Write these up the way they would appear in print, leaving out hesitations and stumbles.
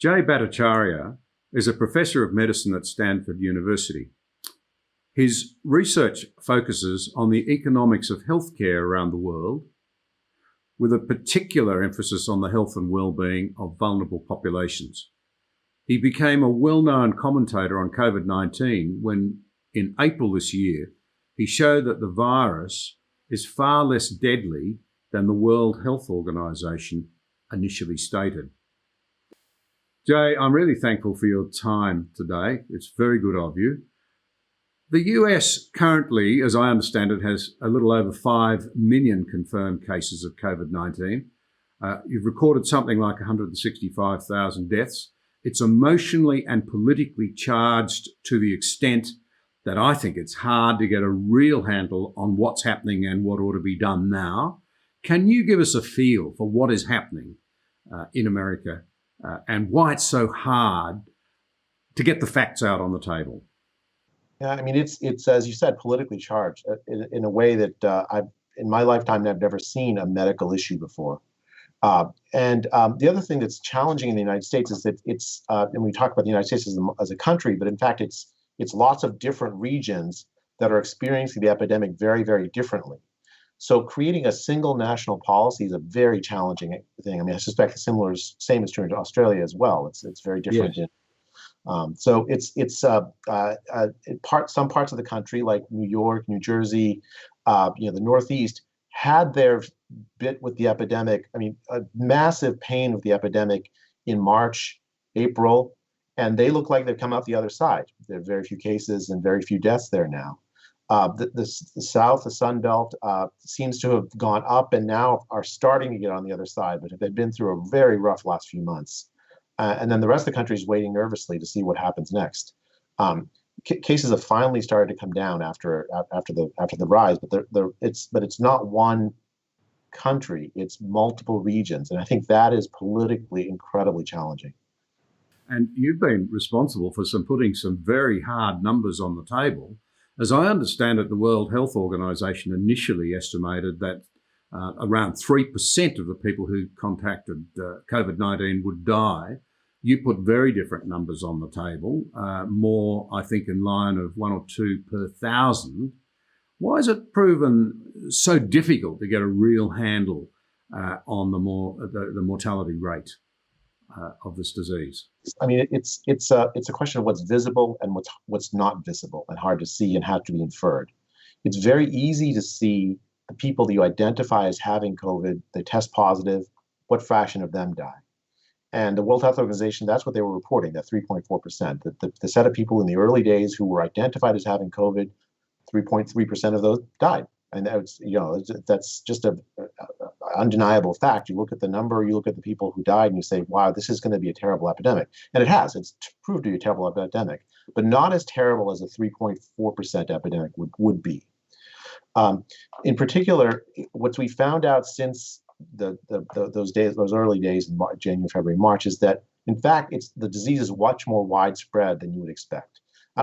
Jay Bhattacharya is a professor of medicine at Stanford University. His research focuses on the economics of healthcare around the world, with a particular emphasis on the health and well-being of vulnerable populations. He became a well-known commentator on COVID-19 when, in April this year, he showed that the virus is far less deadly than the World Health Organization initially stated. Jay, I'm really thankful for your time today. It's very good of you. The US currently, as I understand it, has a little over 5 million confirmed cases of COVID-19. You've recorded something like 165,000 deaths. It's emotionally and politically charged to the extent that I think it's hard to get a real handle on what's happening and what ought to be done now. Can you give us a feel for what is happening in America and why it's so hard to get the facts out on the table? Yeah, I mean, it's as you said, politically charged in a way that in my lifetime, I've never seen a medical issue before. The other thing that's challenging in the United States is that and we talk about the United States as a country, but in fact, it's lots of different regions that are experiencing the epidemic very, very differently. So creating a single national policy is a very challenging thing. I mean, I suspect the same is true in Australia as well. It's very different. Yes. So some parts of the country, like New York, New Jersey, the Northeast, had their bit with the epidemic. I mean, a massive pain with the epidemic in March, April, and they look like they've come out the other side. There are very few cases and very few deaths there now. The South, the Sun Belt, seems to have gone up and now are starting to get on the other side, but they've been through a very rough last few months. And then the rest of the country is waiting nervously to see what happens next. Cases have finally started to come down after the rise, but it's not one country; it's multiple regions, and I think that is politically incredibly challenging. And you've been responsible for putting some very hard numbers on the table. As I understand it, the World Health Organization initially estimated that around 3% of the people who contacted COVID-19 would die. You put very different numbers on the table, more, I think, in line of 1 or 2 per 1,000. Why has it proven so difficult to get a real handle on the mortality rate of this disease? I mean, it's a question of what's visible and what's not visible, and hard to see and have to be inferred. It's very easy to see the people that you identify as having COVID, they test positive, what fraction of them die. And the World Health Organization, that's what they were reporting, that 3.4%. The set of people in the early days who were identified as having COVID, 3.3% of those died. And that's just an undeniable fact. You look at the number, you look at the people who died, and you say, wow, this is going to be a terrible epidemic. And it has. It's proved to be a terrible epidemic, but not as terrible as a 3.4% epidemic would be. In particular, what we found out since those early days in January, February, March, is that in fact the disease is much more widespread than you would expect.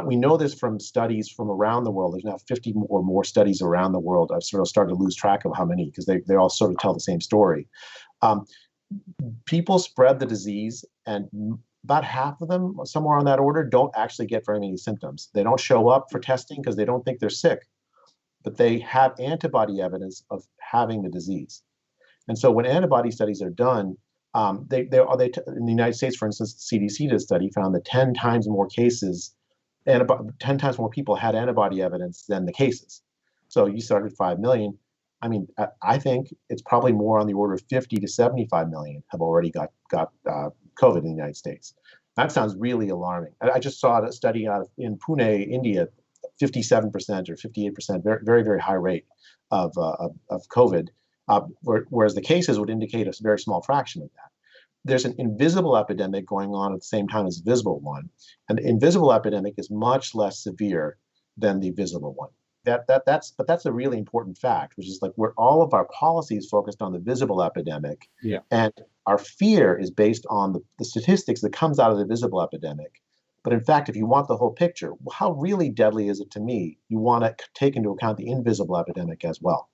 We know this from studies from around the world. There's now 50 or more studies around the world. I've sort of started to lose track of how many because they all sort of tell the same story. People spread the disease, and about half of them, somewhere on that order, don't actually get very many symptoms. They don't show up for testing because they don't think they're sick, but they have antibody evidence of having the disease. And so when antibody studies are done, in the United States, for instance, the CDC did a study, found that 10 times more cases, 10 times more people had antibody evidence than the cases. So you started 5 million. I mean, I think it's probably more on the order of 50 to 75 million have already got COVID in the United States. That sounds really alarming. I just saw a study in Pune, India, 57% or 58%, very, very, very high rate of COVID. Whereas the cases would indicate a very small fraction of that. There's an invisible epidemic going on at the same time as a visible one, and the invisible epidemic is much less severe than the visible one. That's a really important fact, which is like where all of our policies focused on the visible epidemic, yeah, and our fear is based on the statistics that comes out of the visible epidemic. But in fact, if you want the whole picture, how really deadly is it to me? You want to take into account the invisible epidemic as well.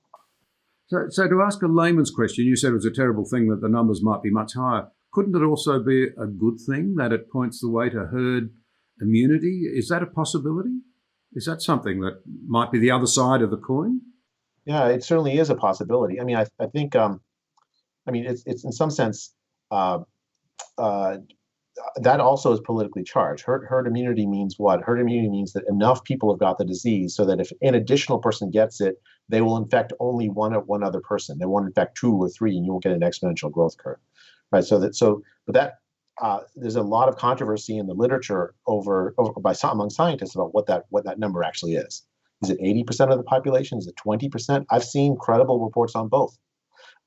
So to ask a layman's question, you said it was a terrible thing that the numbers might be much higher. couldn't it also be a good thing that it points the way to herd immunity? Is that a possibility? Is that something that might be the other side of the coin? Yeah, it certainly is a possibility. I mean, I think I mean it's in some sense uh, uh, that also is politically charged. Herd immunity means what? Herd immunity means that enough people have got the disease so that if an additional person gets it, they will infect only one other person. They won't infect two or three, and you won't get an exponential growth curve, right? But that there's a lot of controversy in the literature among scientists about what that number actually is. Is it 80% of the population? Is it 20%? I've seen credible reports on both.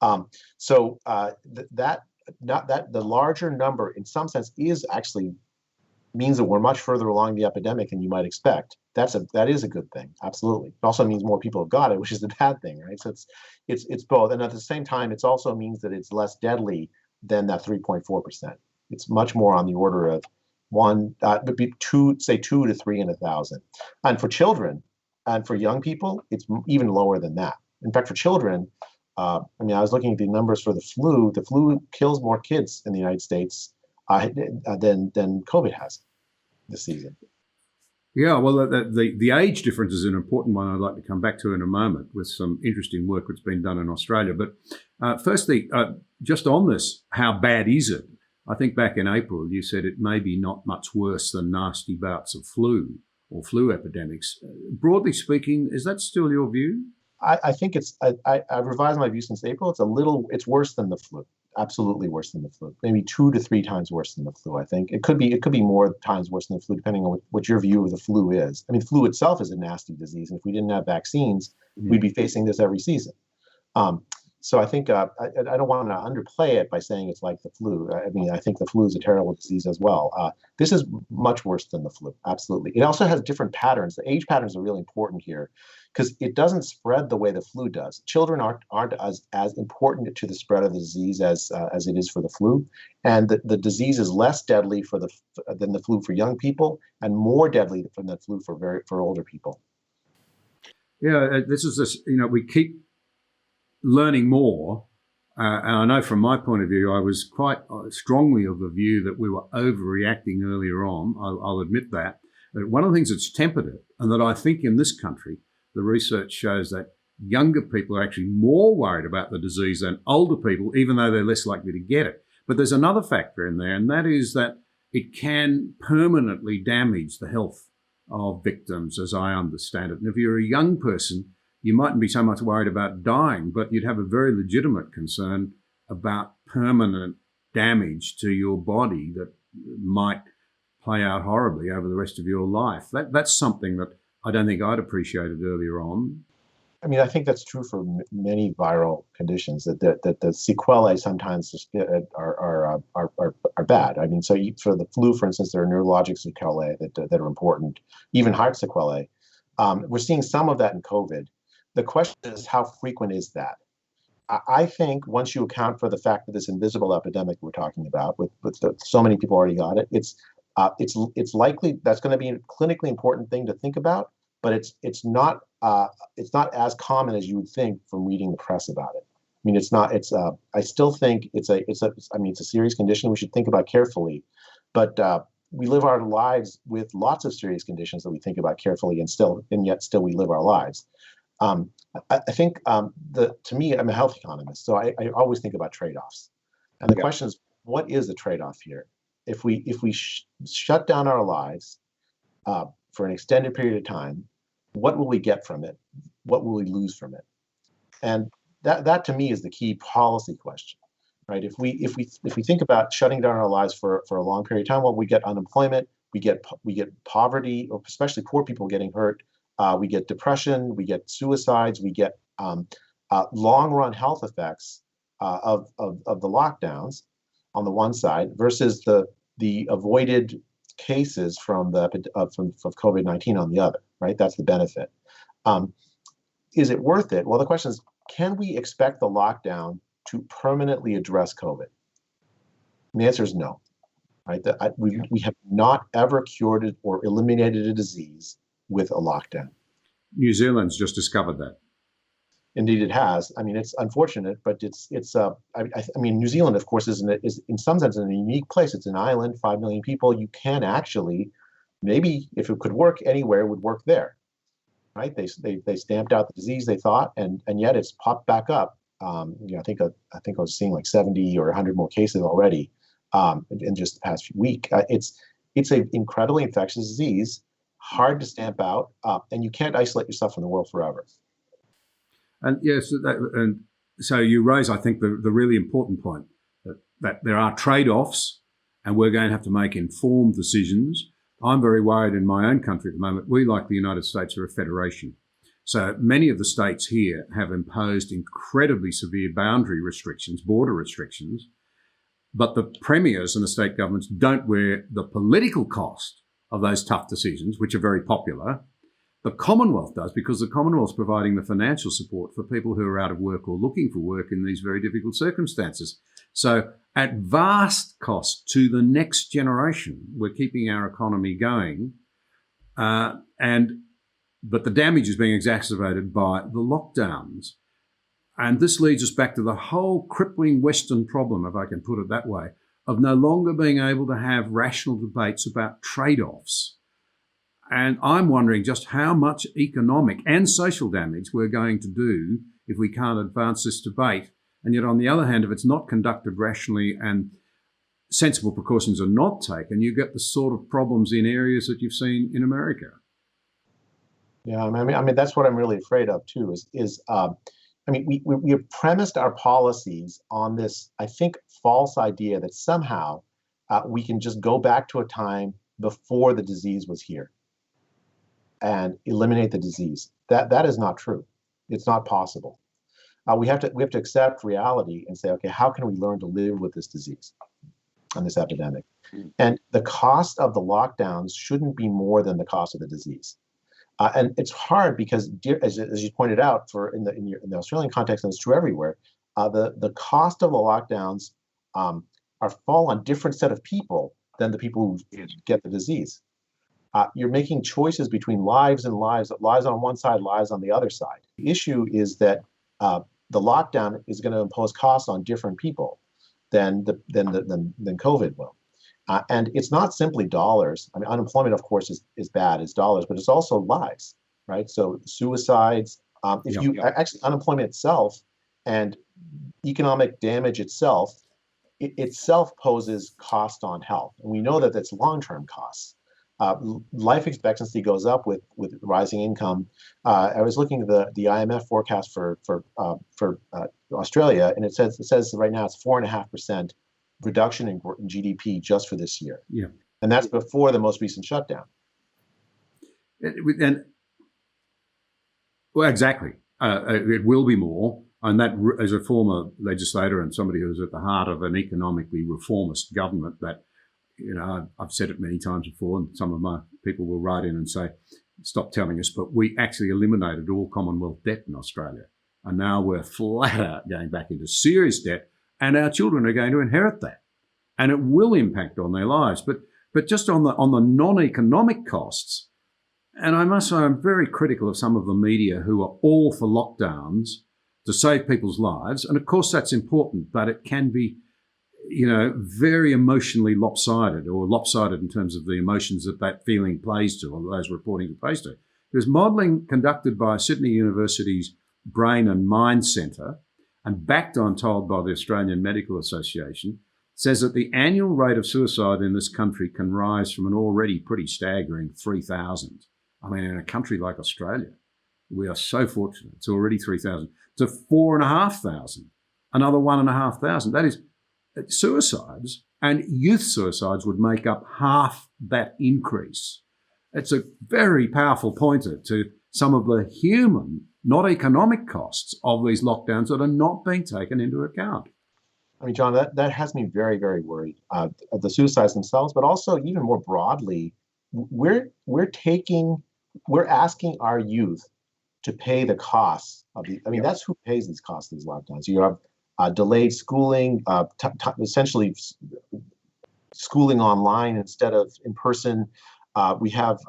Um, so that not that the larger number in some sense is actually means that we're much further along the epidemic than you might expect. That is a good thing. Absolutely. It also means more people have got it, which is the bad thing, right? So it's both. And at the same time, it also means that it's less deadly than that 3.4%. It's much more on the order of would be say 2 to 3 in 1,000. And for children and for young people, it's even lower than that. In fact, for children, I mean, I was looking at the numbers for the flu. The flu kills more kids in the United States than COVID has this season. Yeah, well, the age difference is an important one I'd like to come back to in a moment with some interesting work that's been done in Australia. But firstly, just on this, how bad is it? I think back in April, you said it may be not much worse than nasty bouts of flu or flu epidemics. Broadly speaking, is that still your view? I think I've revised my view since April. It's worse than the flu. Absolutely worse than the flu. Maybe 2 to 3 times worse than the flu. I think it could be more times worse than the flu, depending on what your view of the flu is. I mean, flu itself is a nasty disease, and if we didn't have vaccines, we'd be facing this every season. So I think I don't want to underplay it by saying it's like the flu. I mean, I think the flu is a terrible disease as well. This is much worse than the flu. Absolutely. It also has different patterns. The age patterns are really important here because it doesn't spread the way the flu does. Children aren't as important to the spread of the disease as it is for the flu, and the disease is less deadly than the flu for young people, and more deadly than the flu for older people. Yeah, we keep learning more. And I know from my point of view, I was quite strongly of the view that we were overreacting earlier on. I'll admit that. But one of the things that's tempered it, and that I think in this country, the research shows that younger people are actually more worried about the disease than older people, even though they're less likely to get it. But there's another factor in there, and that is that it can permanently damage the health of victims, as I understand it. And if you're a young person, you mightn't be so much worried about dying, but you'd have a very legitimate concern about permanent damage to your body that might play out horribly over the rest of your life. That's something that I don't think I'd appreciated earlier on. I mean, I think that's true for many viral conditions. That the sequelae sometimes are bad. I mean, so for the flu, for instance, there are neurologic sequelae that are important, even heart sequelae. We're seeing some of that in COVID. The question is, how frequent is that? I think once you account for the fact that this invisible epidemic we're talking about, with so many people already got it, it's likely that's going to be a clinically important thing to think about, but it's not as common as you would think from reading the press about it. I mean, it's not. I still think it's a serious condition we should think about carefully, but we live our lives with lots of serious conditions that we think about carefully, and yet still we live our lives. I think to me, I'm a health economist, so I always think about trade-offs. And the question is, what is the trade-off here? If we shut down our lives for an extended period of time, what will we get from it? What will we lose from it? And that to me is the key policy question, right? If we think about shutting down our lives for a long period of time, well, we get unemployment, we get poverty, or especially poor people getting hurt. We get depression, we get suicides, we get long-run health effects of the lockdowns on the one side versus the avoided cases from COVID-19 on the other, right? That's the benefit. Is it worth it? Well, the question is, can we expect the lockdown to permanently address COVID? And the answer is no, right? We have not ever cured it or eliminated a disease with a lockdown. New Zealand's just discovered that. Indeed, it has. I mean, it's unfortunate, but I mean, New Zealand, of course, is in some sense in a unique place. It's an island, 5 million people. You can actually, maybe if it could work anywhere, it would work there, right? They stamped out the disease, they thought, and yet it's popped back up. I think I was seeing like 70 or 100 more cases already in just the past week. It's an incredibly infectious disease, hard to stamp out, and you can't isolate yourself from the world forever. And yes, and so you raise, I think, the really important point that there are trade-offs, and we're going to have to make informed decisions. I'm very worried in my own country at the moment. We, like the United States, are a federation. So many of the states here have imposed incredibly severe boundary restrictions, border restrictions, but the premiers and the state governments don't wear the political cost of those tough decisions, which are very popular. The Commonwealth does, because the Commonwealth's providing the financial support for people who are out of work or looking for work in these very difficult circumstances. So at vast cost to the next generation, we're keeping our economy going. But the damage is being exacerbated by the lockdowns. And this leads us back to the whole crippling Western problem, if I can put it that way, of no longer being able to have rational debates about trade-offs. And I'm wondering just how much economic and social damage we're going to do if we can't advance this debate. And yet, on the other hand, if it's not conducted rationally and sensible precautions are not taken, you get the sort of problems in areas that you've seen in America. Yeah, I mean that's what I'm really afraid of too. We have premised our policies on this, I think, false idea that somehow we can just go back to a time before the disease was here and eliminate the disease. That is not true. It's not possible. We have to accept reality and say, okay, how can we learn to live with this disease and this epidemic? And the cost of the lockdowns shouldn't be more than the cost of the disease. And it's hard because, as you pointed out, in the Australian context, and it's true everywhere, the cost of the lockdowns fall on different set of people than the people who get the disease. You're making choices between lives and lives on one side, lives on the other side. The issue is that the lockdown is going to impose costs on different people than COVID will. And it's not simply dollars. I mean, unemployment, of course, is bad, is dollars, but it's also lives, right? So suicides, actually unemployment itself and economic damage itself poses cost on health. And we know that that's long-term costs. Life expectancy goes up with rising income. I was looking at the IMF forecast for Australia, and it says right now it's 4.5% reduction in GDP just for this year. Yeah, and that's before the most recent shutdown. Well, exactly. It will be more. And that, as a former legislator and somebody who's at the heart of an economically reformist government, that, I've said it many times before, and some of my people will write in and say, stop telling us, but we actually eliminated all Commonwealth debt in Australia. And now we're flat out going back into serious debt, and our children are going to inherit that. And it will impact on their lives. But just on the non-economic costs, and I must say I'm very critical of some of the media who are all for lockdowns to save people's lives. And of course that's important, but it can be, very emotionally lopsided in terms of the emotions that feeling plays to, or those reporting plays to. There's modelling conducted by Sydney University's Brain and Mind Centre, and backed, I'm told, by the Australian Medical Association, says that the annual rate of suicide in this country can rise from an already pretty staggering 3,000. I mean, in a country like Australia, we are so fortunate. It's already 3,000 to 4,500, another 1,500. That is, suicides and youth suicides would make up half that increase. It's a very powerful pointer to some of the human, not economic costs of these lockdowns that are not being taken into account. I mean, John, that has me very, very worried. The suicides themselves, but also even more broadly, we're asking our youth to pay the costs of that's who pays these costs of these lockdowns. You have delayed schooling, essentially schooling online instead of in person. We have,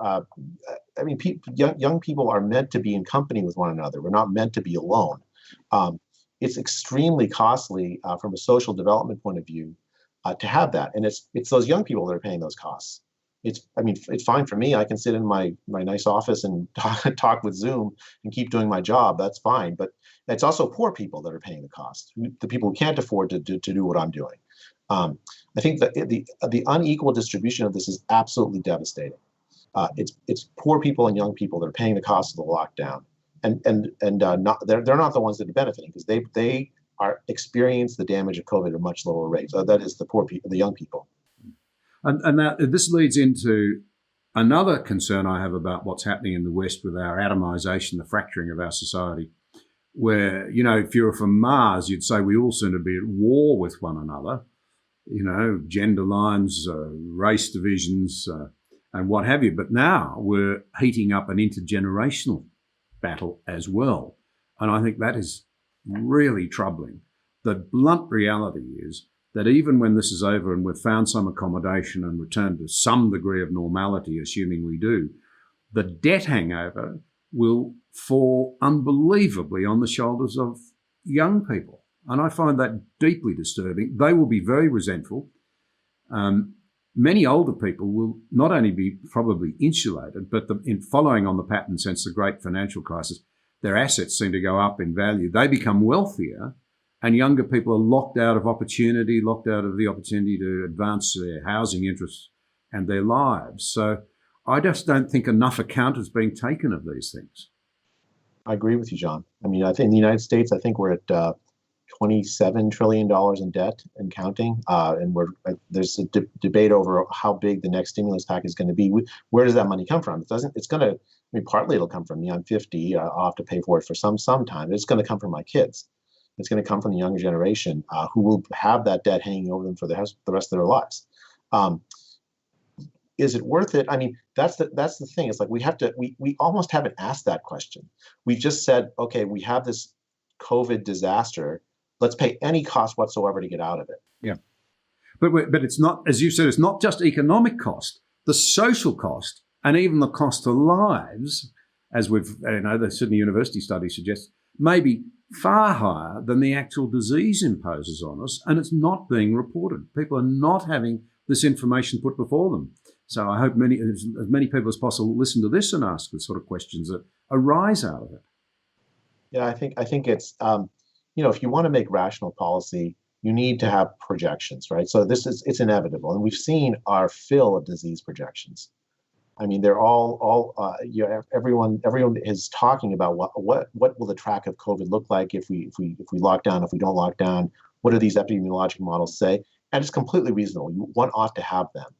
young people are meant to be in company with one another. We're not meant to be alone. It's extremely costly from a social development point of view to have that, and it's those young people that are paying those costs. I mean, it's fine for me. I can sit in my nice office and talk with Zoom and keep doing my job. That's fine. But it's also poor people that are paying the cost. The people who can't afford to do what I'm doing. I think that the unequal distribution of this is absolutely devastating. It's poor people and young people that are paying the cost of the lockdown, and not they're not the ones that are benefiting because they are experience the damage of COVID at a much lower rate. So that is the poor people, the young people. And that, this leads into another concern I have about what's happening in the West with our atomization, the fracturing of our society, where, if you were from Mars, you'd say we all seem to be at war with one another, gender lines, race divisions, and what have you. But now we're heating up an intergenerational battle as well. And I think that is really troubling. The blunt reality is that even when this is over and we've found some accommodation and returned to some degree of normality, assuming we do, the debt hangover will fall unbelievably on the shoulders of young people. And I find that deeply disturbing. They will be very resentful. Many older people will not only be probably insulated, but in following on the pattern since the great financial crisis, their assets seem to go up in value. They become wealthier, and younger people are locked out of the opportunity to advance their housing interests and their lives. So I just don't think enough account is being taken of these things. I agree with you, John. I mean, I think in the United States, I think we're at $27 trillion in debt and counting. And there's a debate over how big the next stimulus package is going to be. Where does that money come from? Partly it'll come from me. I'm 50. I'll have to pay for it for some time. It's going to come from my kids. It's going to come from the younger generation who will have that debt hanging over them for the rest of their lives. Is it worth it? I mean, that's the thing. It's like we almost haven't asked that question. We've just said, okay, we have this COVID disaster. Let's pay any cost whatsoever to get out of it. Yeah. But it's not, as you said, it's not just economic cost, the social cost and even the cost to lives, as the Sydney University study suggests, may be far higher than the actual disease imposes on us, and it's not being reported. People are not having this information put before them. So I hope as many people as possible listen to this and ask the sort of questions that arise out of it. Yeah, I think it's if you want to make rational policy, you need to have projections, right? So it's inevitable, and we've seen our fill of disease projections. I mean, they're everyone is talking about what will the track of COVID look like if we lock down, if we don't lock down. What do these epidemiologic models say? And it's completely reasonable. One ought to have them,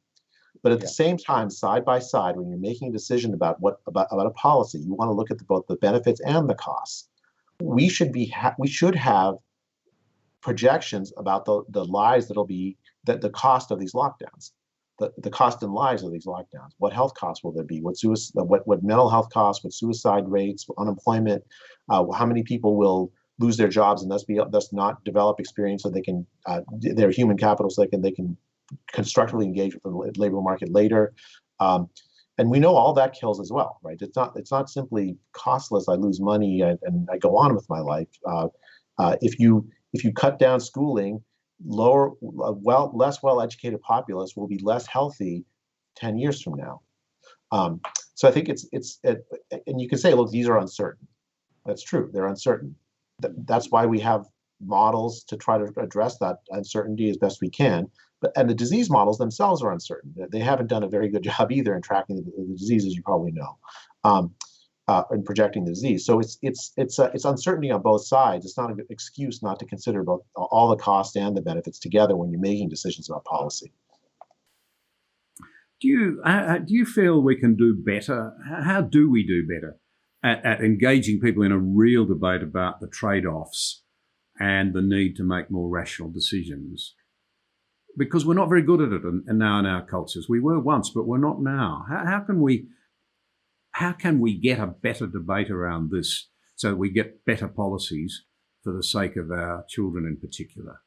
but at the same time, side by side, when you're making a decision about a policy, you want to look at both the benefits and the costs. We should have projections about the lives that'll be the cost of these lockdowns. The cost in lives of these lockdowns. What health costs will there be? What mental health costs? What suicide rates? What unemployment? How many people will lose their jobs and thus not develop experience so they can their human capital so they can constructively engage with the labor market later. And we know all that kills as well, right? It's not simply costless. I lose money and I go on with my life. If you cut down schooling, less well-educated populace will be less healthy 10 years from now. So I think and you can say, look, these are uncertain. That's true. They're uncertain. That's why we have models to try to address that uncertainty as best we can. And the disease models themselves are uncertain. They haven't done a very good job either in tracking the disease, as you probably know, in projecting the disease. So it's uncertainty on both sides. It's not an excuse not to consider both all the costs and the benefits together when you're making decisions about policy. Do you feel we can do better? How do we do better at engaging people in a real debate about the trade-offs and the need to make more rational decisions? Because we're not very good at it now in our cultures. We were once, but we're not now. How can we get a better debate around this so that we get better policies for the sake of our children in particular?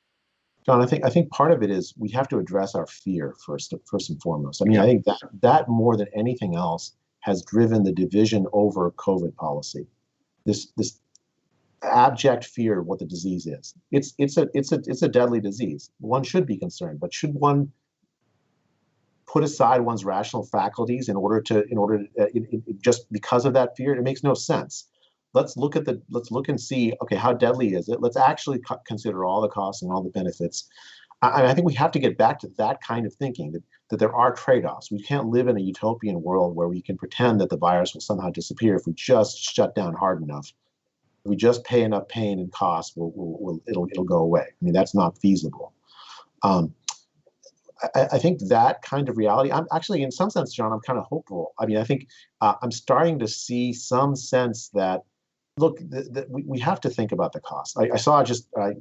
John, I think part of it is we have to address our fear first and foremost. I mean, I think that more than anything else has driven the division over COVID policy. This abject fear of what the disease is. It's a deadly disease. One should be concerned, but should one put aside one's rational faculties just because of that fear? It makes no sense. Let's look and see, okay, how deadly is it? Let's actually consider all the costs and all the benefits. I think we have to get back to that kind of thinking, that there are trade-offs. We can't live in a utopian world where we can pretend that the virus will somehow disappear if we just shut down hard enough. If we just pay enough pain and cost, it'll go away. I mean, that's not feasible. I think that kind of reality, I'm actually, in some sense, John, I'm kind of hopeful. I mean, I think I'm starting to see some sense that, look, we have to think about the cost. I saw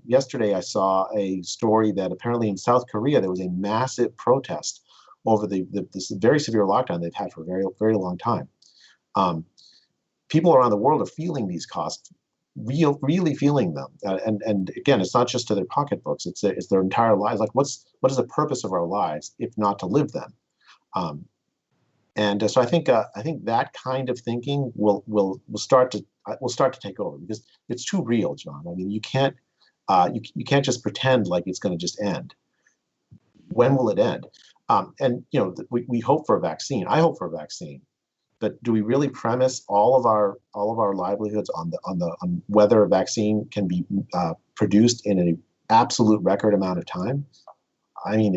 yesterday, I saw a story that apparently in South Korea, there was a massive protest over this very severe lockdown they've had for a very, very long time. People around the world are feeling these costs, really feeling them. And again, it's not just to their pocketbooks, it's their entire lives. Like, what is the purpose of our lives if not to live them? So I think that kind of thinking will start to take over, because it's too real, John. I mean, you can't just pretend like it's going to just end. When will it end? We hope for a vaccine. I hope for a vaccine, but do we really premise all of our livelihoods on whether a vaccine can be produced in an absolute record amount of time? I mean,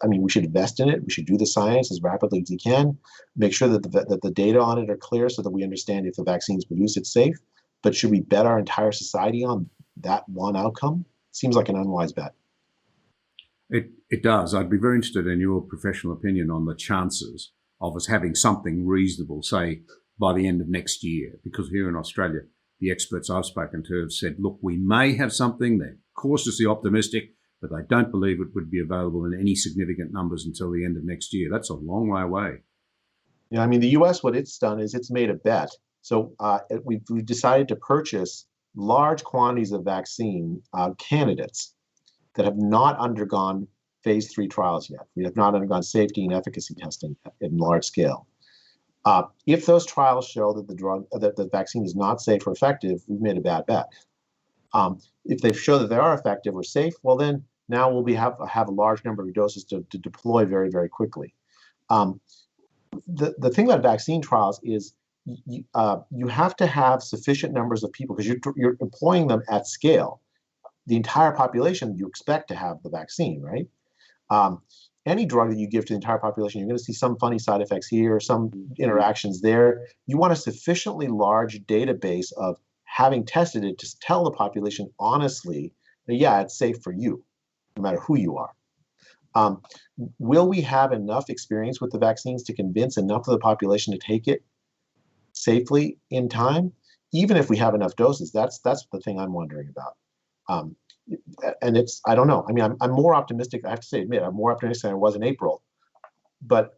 I mean, we should invest in it. We should do the science as rapidly as we can, make sure that the data on it are clear so that we understand if the vaccine is produced, it's safe. But should we bet our entire society on that one outcome? Seems like an unwise bet. It does. I'd be very interested in your professional opinion on the chances of us having something reasonable, say, by the end of next year. Because here in Australia, the experts I've spoken to have said, look, we may have something. They're cautiously optimistic, but they don't believe it would be available in any significant numbers until the end of next year. That's a long way away. Yeah, I mean, the U.S., what it's done is it's made a bet. So we've decided to purchase large quantities of vaccine candidates that have not undergone phase 3 trials yet. We have not undergone safety and efficacy testing in large scale. If those trials show that the vaccine is not safe or effective, we've made a bad bet. If they show that they are effective or safe, well, then now we'll have a large number of doses to deploy very, very quickly. The thing about vaccine trials is you have to have sufficient numbers of people, because you're employing them at scale. The entire population, you expect to have the vaccine, right? Any drug that you give to the entire population, you're going to see some funny side effects here, some interactions there. You want a sufficiently large database of having tested it to tell the population honestly that, yeah, it's safe for you, no matter who you are. Will we have enough experience with the vaccines to convince enough of the population to take it safely in time? Even if we have enough doses, that's the thing I'm wondering about. And I don't know. I mean, I'm more optimistic. I have to admit, I'm more optimistic than I was in April. But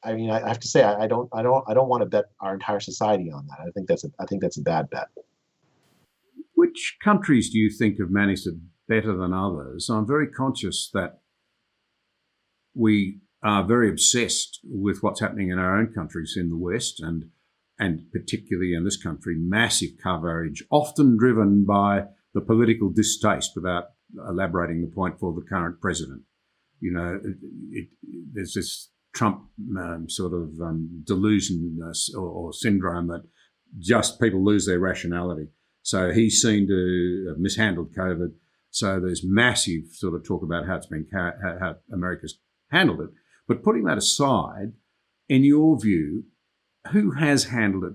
I mean, I have to say, I don't want to bet our entire society on that. I think that's a bad bet. Which countries do you think have managed it better than others? I'm very conscious that we are very obsessed with what's happening in our own countries in the West, and particularly in this country, massive coverage, often driven by the political distaste, without elaborating the point, for the current president. You know, there's this Trump delusion or syndrome that just people lose their rationality. So he's seen to have mishandled COVID. So there's massive sort of talk about how how America's handled it. But putting that aside, in your view, who has handled it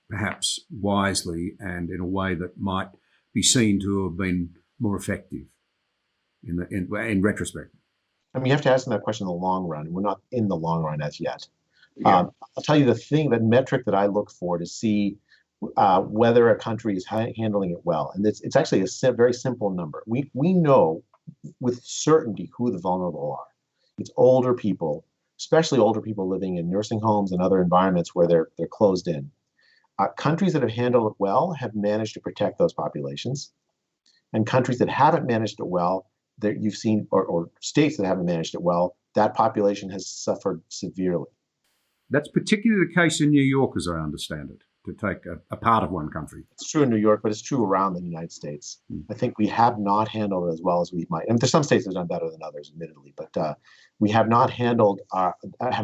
perhaps wisely and in a way that might be seen to have been more effective in retrospect? I mean, you have to ask them that question in the long run. We're not in the long run as yet. Yeah. I'll tell you the metric that I look for to see whether a country is handling it well. And it's actually a very simple number. We know with certainty who the vulnerable are. It's older people, especially older people living in nursing homes and other environments where they're closed in. Countries that have handled it well have managed to protect those populations. And countries that haven't managed it well, that you've seen, or states that haven't managed it well, that population has suffered severely. That's particularly the case in New York, as I understand it. to take a part of one country. It's true in New York, but it's true around the United States. I think we have not handled it as well as we might. And there's some states that have done better than others, admittedly, but we have not have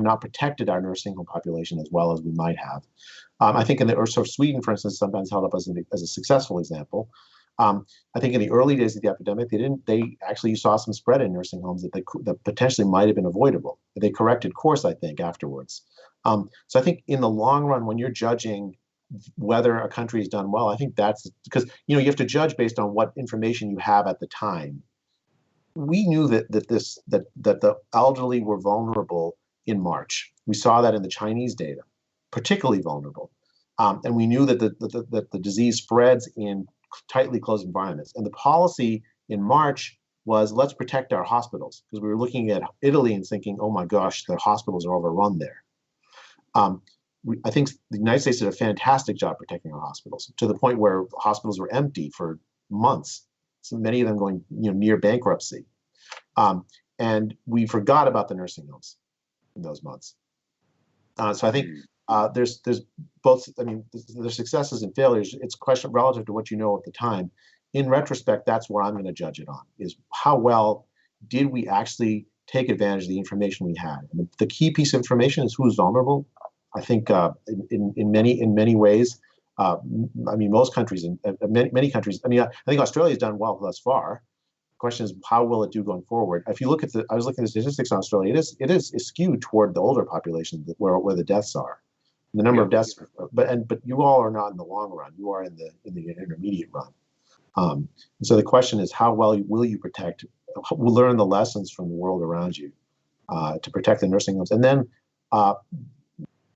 not protected our nursing home population as well as we might have. I think Sweden, for instance, sometimes held up as a successful example. I think in the early days of the epidemic, they actually saw some spread in nursing homes that potentially might have been avoidable. They corrected course, I think, afterwards. So I think in the long run, when you're judging whether a country has done well, I think that's because you have to judge based on what information you have at the time. We knew that the elderly were vulnerable in March. We saw that in the Chinese data, particularly vulnerable, and we knew that the disease spreads in tightly closed environments. And the policy in March was, let's protect our hospitals, because we were looking at Italy and thinking, oh my gosh, the hospitals are overrun there. I think the United States did a fantastic job protecting our hospitals, to the point where hospitals were empty for months, so many of them going near bankruptcy. And we forgot about the nursing homes in those months. So I think there's both, there's successes and failures. It's a question relative to what you know at the time. In retrospect, that's where I'm going to judge it on, is how well did we actually take advantage of the information we had. And the key piece of information is who's vulnerable. I think in many ways, most countries, many countries, I think Australia's done well thus far. The question is, how will it do going forward? If you look at I was looking at the statistics on Australia, it is skewed toward the older population where the deaths are. The number of deaths, but you all are not in the long run. You are in the intermediate run. And so the question is, how well will you protect? We'll learn the lessons from the world around you to protect the nursing homes, and then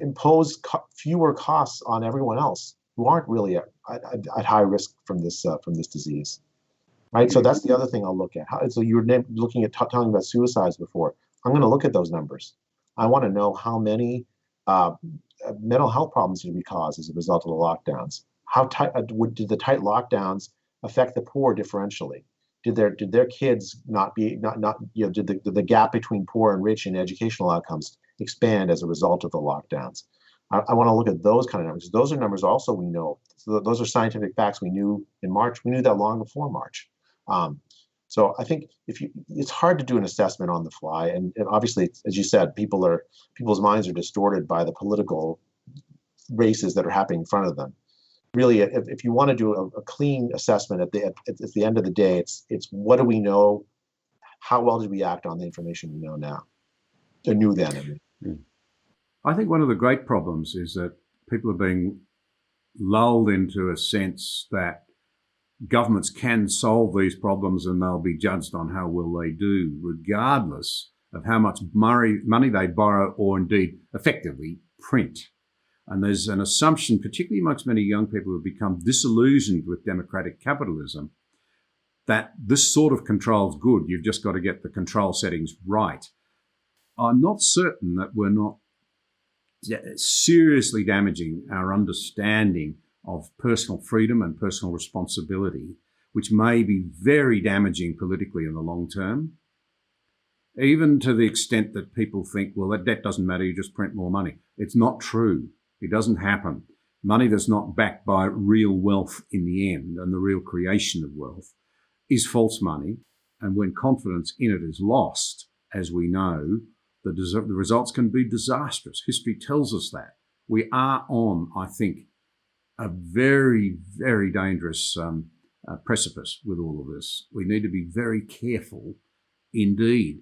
impose fewer costs on everyone else who aren't really at high risk from this disease. Right. So that's the other thing I'll look at. So you were looking at talking about suicides before. I'm going to look at those numbers. I want to know how many mental health problems did we cause as a result of the lockdowns? How tight did the tight lockdowns affect the poor differentially? Did their kids not did the gap between poor and rich in educational outcomes expand as a result of the lockdowns? I want to look at those kind of numbers. Those are numbers also we know. So those are scientific facts we knew in March. We knew that long before March. So I think it's hard to do an assessment on the fly, and obviously, as you said, people's minds are distorted by the political races that are happening in front of them. Really, if you want to do a clean assessment at the end of the day, it's what do we know? How well did we act on the information we know now? Or knew then. I think one of the great problems is that people are being lulled into a sense that governments can solve these problems and they'll be judged on how well they do, regardless of how much money they borrow or indeed effectively print. And there's an assumption, particularly amongst many young people who have become disillusioned with democratic capitalism, that this sort of control is good. You've just got to get the control settings right. I'm not certain that we're not seriously damaging our understanding of personal freedom and personal responsibility, which may be very damaging politically in the long term, even to the extent that people think, well, that debt doesn't matter, you just print more money. It's not true. It doesn't happen. Money that's not backed by real wealth in the end, and the real creation of wealth, is false money. And when confidence in it is lost, as we know, the results can be disastrous. History tells us that. We are on, I think, a very, very dangerous precipice with all of this. We need to be very careful indeed.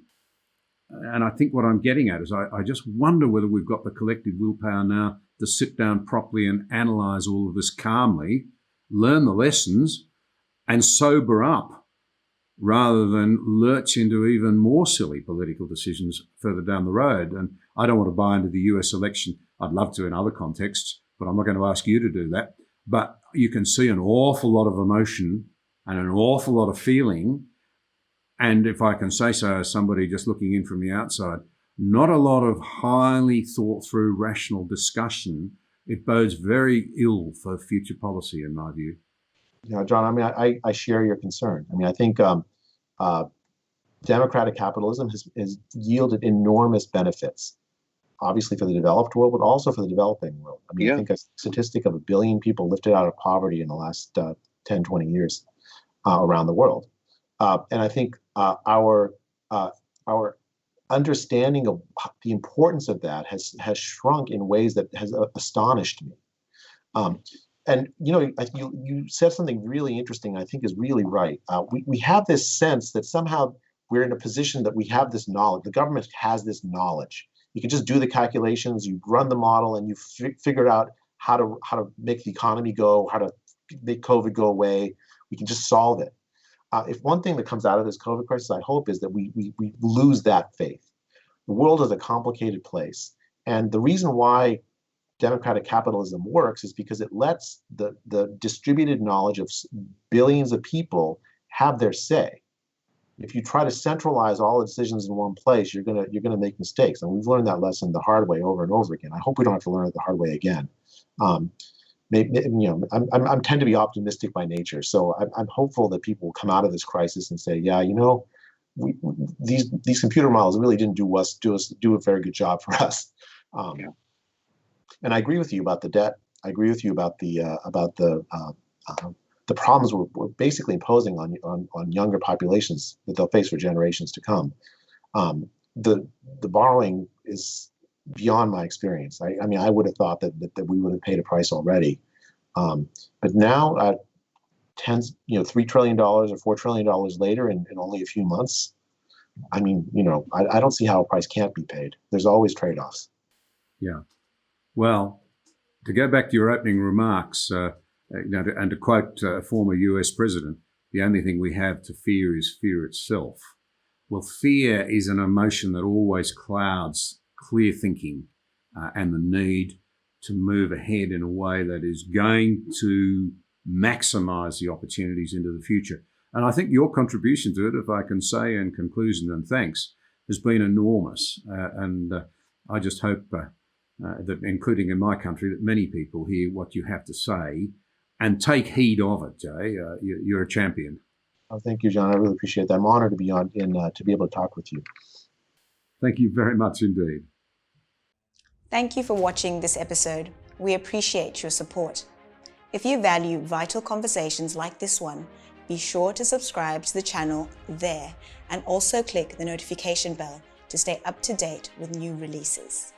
And I think what I'm getting at is I just wonder whether we've got the collective willpower now to sit down properly and analyse all of this calmly, learn the lessons and sober up, rather than lurch into even more silly political decisions further down the road. And I don't want to buy into the US election. I'd love to in other contexts, but I'm not going to ask you to do that. But you can see an awful lot of emotion and an awful lot of feeling. And if I can say so as somebody just looking in from the outside, not a lot of highly thought through rational discussion. It bodes very ill for future policy, in my view. Yeah, John, I share your concern. I think democratic capitalism has yielded enormous benefits obviously for the developed world, but also for the developing world. I mean, I Yeah. think a statistic of 1 billion people lifted out of poverty in the last 10, 20 years around the world. And I think our understanding of the importance of that has shrunk in ways that has astonished me. And you said something really interesting. I think is really right. We have this sense that somehow we're in a position that we have this knowledge. The government has this knowledge. You can just do the calculations, you run the model, and you figure out how to make the economy go, how to make COVID go away. We can just solve it. If one thing that comes out of this COVID crisis, I hope, is that we lose that faith. The world is a complicated place. And the reason why democratic capitalism works is because it lets the distributed knowledge of billions of people have their say. If you try to centralize all the decisions in one place, you're gonna make mistakes. And we've learned that lesson the hard way over and over again. I hope we don't have to learn it the hard way again. Maybe, I'm tend to be optimistic by nature, so I'm hopeful that people will come out of this crisis and say, yeah, these computer models really didn't do a very good job for us. And I agree with you about the debt. I agree with you about the problems we're basically imposing on younger populations that they'll face for generations to come. The borrowing is beyond my experience. I mean, I would have thought that we would have paid a price already. But now, $3 trillion or $4 trillion later in only a few months, I mean, I don't see how a price can't be paid. There's always trade-offs. Yeah. Well, to go back to your opening remarks, and to quote a former US president, the only thing we have to fear is fear itself. Well, fear is an emotion that always clouds clear thinking and the need to move ahead in a way that is going to maximize the opportunities into the future. And I think your contribution to it, if I can say in conclusion and thanks, has been enormous. And I just hope that, including in my country, that many people hear what you have to say and take heed of it, Jay. You're a champion. Oh, thank you, John. I really appreciate that. I'm honored to be on to be able to talk with you. Thank you very much indeed. Thank you for watching this episode. We appreciate your support. If you value vital conversations like this one, be sure to subscribe to the channel there and also click the notification bell to stay up to date with new releases.